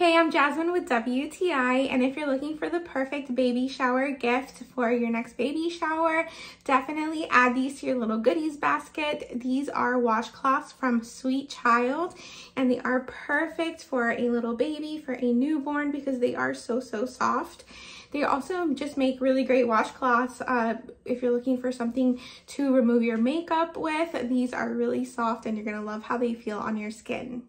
Hey, I'm Jasmine with WTI, and if you're looking for the perfect baby shower gift for your next baby shower, definitely add these to your little goodies basket. These are washcloths from Sweet Child, and they are perfect for a little baby, for a newborn, because they are so soft. They also just make really great washcloths. If you're looking for something to remove your makeup with, these are really soft and you're gonna love how they feel on your skin.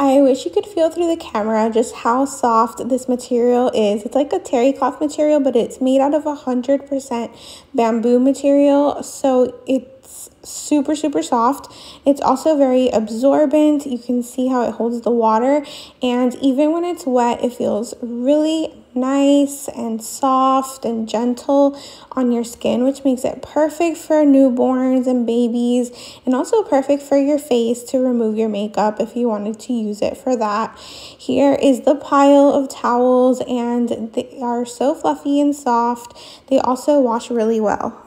I wish you could feel through the camera just how soft this material is. It's like a terry cloth material, but it's made out of 100% bamboo material, so it's super soft. It's also very absorbent. You can see how it holds the water, and even when it's wet, it feels really nice and soft and gentle on your skin, which makes it perfect for newborns and babies, and also perfect for your face to remove your makeup if you wanted to use it for that. Here is the pile of towels, and they are so fluffy and soft. They also wash really well.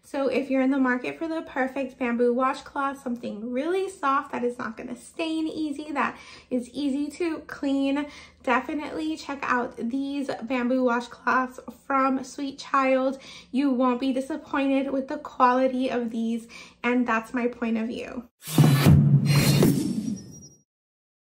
So if you're in the market for the perfect bamboo washcloth, something really soft that is not going to stain easy, that is easy to clean, definitely check out these bamboo washcloths from Sweet Child. You won't be disappointed with the quality of these, and that's my point of view.